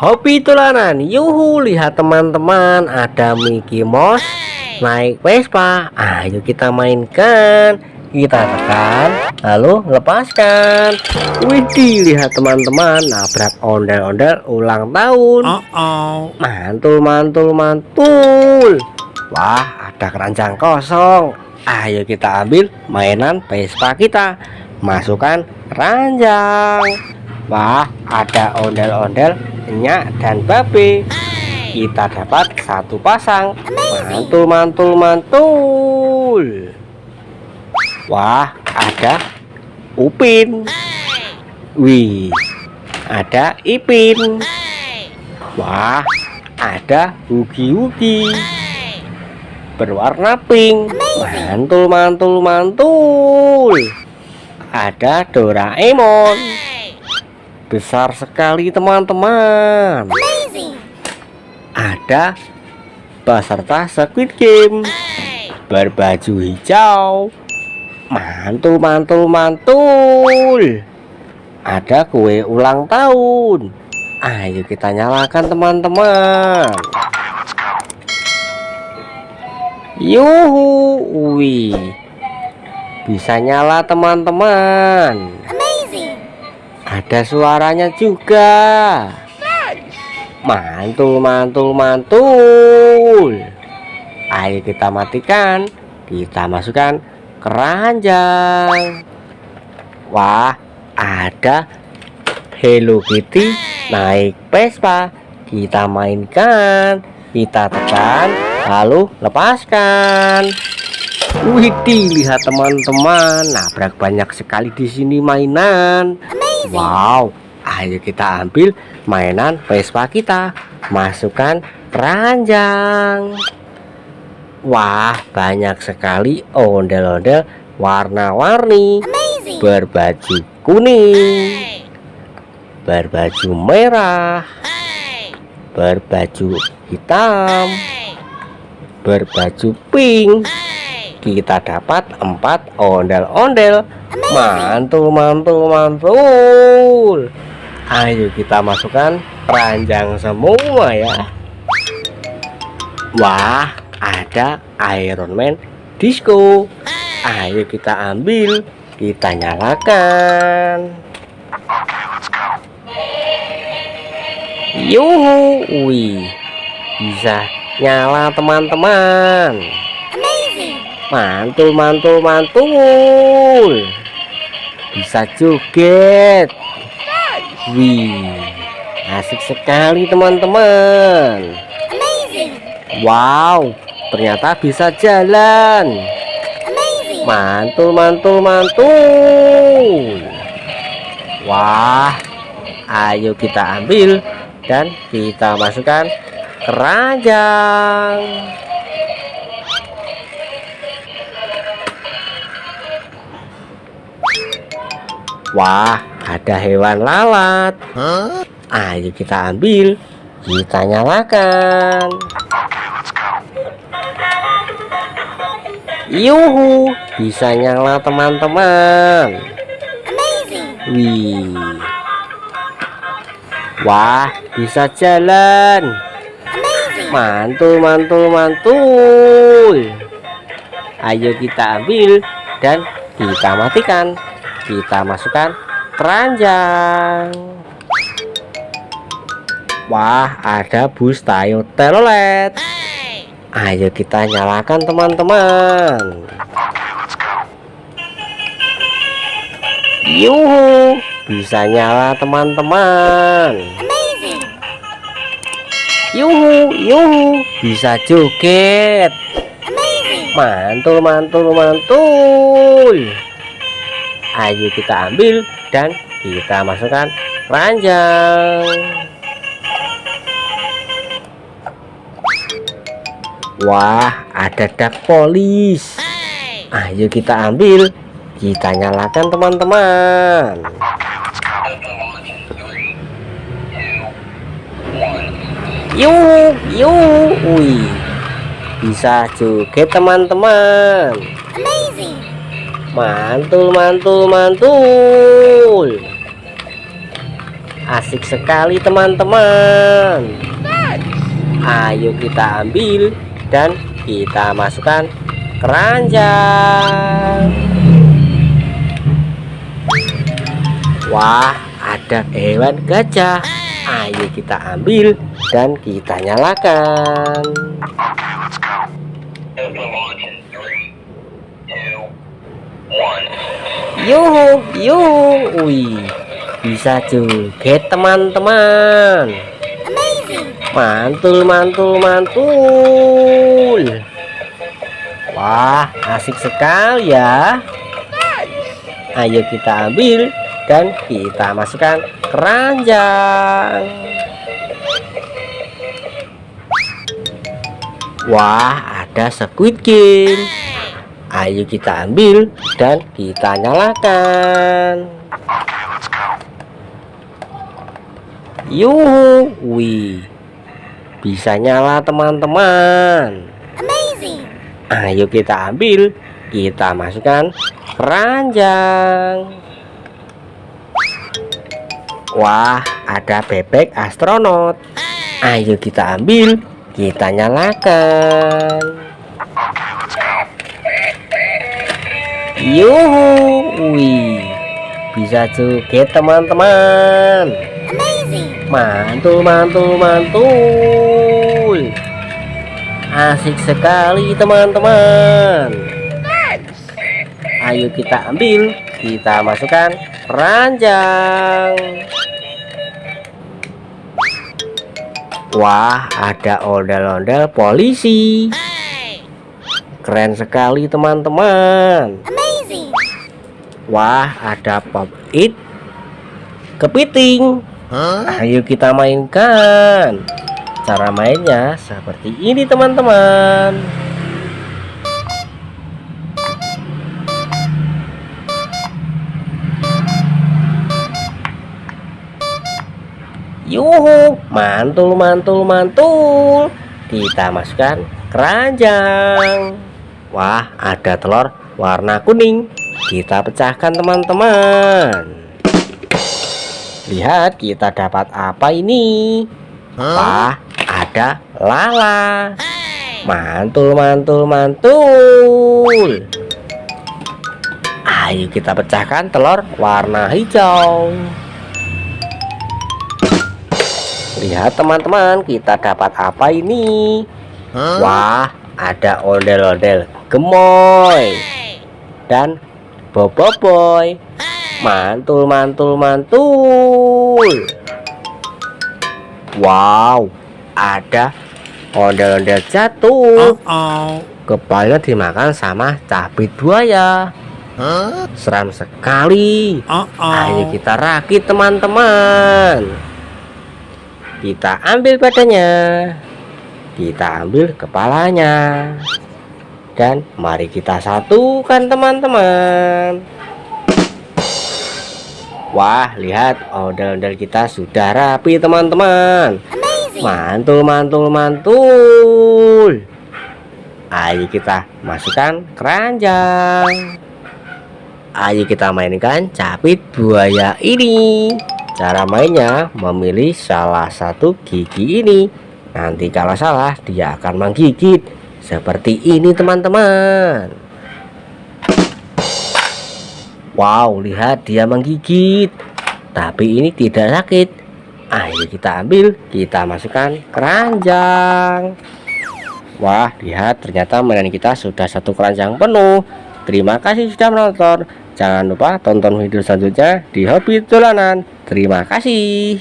Hobi tulanan, yuhu, lihat teman-teman, ada Mickey Mouse naik Vespa. Ayo kita mainkan, kita tekan lalu lepaskan. Widih, lihat teman-teman, nabrak ondel-ondel ulang tahun. Mantul mantul mantul. Wah, ada keranjang kosong. Ayo kita ambil mainan Vespa kita, masukkan keranjang. Wah, ada ondel-ondel, Nyak dan Babe. Kita dapat satu pasang. Mantul mantul mantul. Wah, ada Upin. Wih, ada Ipin. Wah, ada Hugi-Hugi berwarna pink. Mantul mantul mantul. Ada Doraemon. Besar sekali teman-teman. Ada peserta Squid Game berbaju hijau. Mantul mantul mantul. Ada kue ulang tahun. Ayo kita nyalakan teman-teman. Yuhu, wih, bisa nyala teman-teman. Ada suaranya juga. Mantul mantul mantul. Ayo kita matikan, kita masukkan keranjang. Wah, ada Hello Kitty naik Vespa. Kita mainkan, kita tekan lalu lepaskan. Widih, lihat teman-teman, nabrak banyak sekali di sini mainan. Wow, ayo kita ambil mainan Vespa kita, masukkan keranjang. Wah, banyak sekali ondel-ondel warna-warni, berbaju kuning, berbaju merah, berbaju hitam, berbaju pink. Kita dapat 4 ondel-ondel. Mantul mantul mantul. Ayo kita masukkan keranjang semua ya. Wah, ada Iron Man Disco. Ayo kita ambil, kita nyalakan. Yuhu, wih, bisa nyala teman-teman. Mantul mantul mantul. Bisa joget. Wih, asik sekali teman-teman. Wow, ternyata bisa jalan. Mantul mantul mantul. Wah, ayo kita ambil dan kita masukkan keranjang. Wah, ada hewan lalat. Ayo kita ambil, kita nyalakan. Yuhu, bisa nyala teman-teman. Wih, wah, bisa jalan. Mantul mantul mantul. Ayo kita ambil dan kita matikan, kita masukkan keranjang. Wah, ada bus Tayo Telolet. Ayo kita nyalakan teman-teman. Yuhu, bisa nyala teman-teman. Yuhu, yuhu, bisa joget. Mantul mantul mantul. Ayo kita ambil dan kita masukkan keranjang. Wah, ada dak polis. Ayo kita ambil, kita nyalakan teman-teman. Yuh, yuh, wih, bisa joget teman-teman. Mantul mantul mantul. asik sekali teman-teman. Ayo kita ambil dan kita masukkan keranjang. Wah, ada hewan gajah. Ayo kita ambil dan kita nyalakan. Yuhu, yuhu, wih, bisa joget teman-teman. Mantul, mantul, mantul. Wah, asik sekali ya. Ayo kita ambil dan kita masukkan keranjang. Wah, ada Squid Game. Ayo kita ambil dan kita nyalakan. Yuhu, wih, bisa nyala teman-teman. Ayo kita ambil, kita masukkan keranjang. Wah, ada bebek astronot. Ayo kita ambil, kita nyalakan. Yuhu, wih, bisa joget teman-teman. Mantul, mantul, mantul. Asik sekali teman-teman. Ayo kita ambil, kita masukkan keranjang. Wah, ada ondel-ondel polisi. Keren sekali teman-teman. Wah, ada pop it kepiting. Ayo kita mainkan. Cara mainnya seperti ini teman-teman. Yuhu, mantul, mantul, mantul. Kita masukkan keranjang. Wah, ada telur warna kuning. Kita pecahkan teman-teman. Lihat, kita dapat apa ini? Wah, ada lala. Mantul, mantul, mantul. Ayo kita pecahkan telur warna hijau. Lihat teman-teman, kita dapat apa ini? Wah, ada ondel-ondel gemoy dan boboiboy. Mantul, mantul, mantul. Wow, ada ondel-ondel jatuh. Kepalanya dimakan sama capit buaya. Seram sekali. Ayo kita rakit teman-teman. Kita ambil badannya, kita ambil kepalanya, dan mari kita satukan teman-teman. Wah, lihat, ondel-ondel kita sudah rapi teman-teman. Mantul, mantul, mantul. Ayo kita masukkan keranjang. Ayo kita mainkan capit buaya ini. Cara mainnya, memilih salah satu gigi ini. Nanti kalau salah, dia akan menggigit. Seperti ini teman-teman. Wow, lihat, dia menggigit. Tapi ini tidak sakit. Ayo kita ambil, kita masukkan keranjang. Wah, lihat, ternyata mainan kita sudah satu keranjang penuh. Terima kasih sudah menonton. Jangan lupa tonton video selanjutnya di Hobi Dolanan. Terima kasih.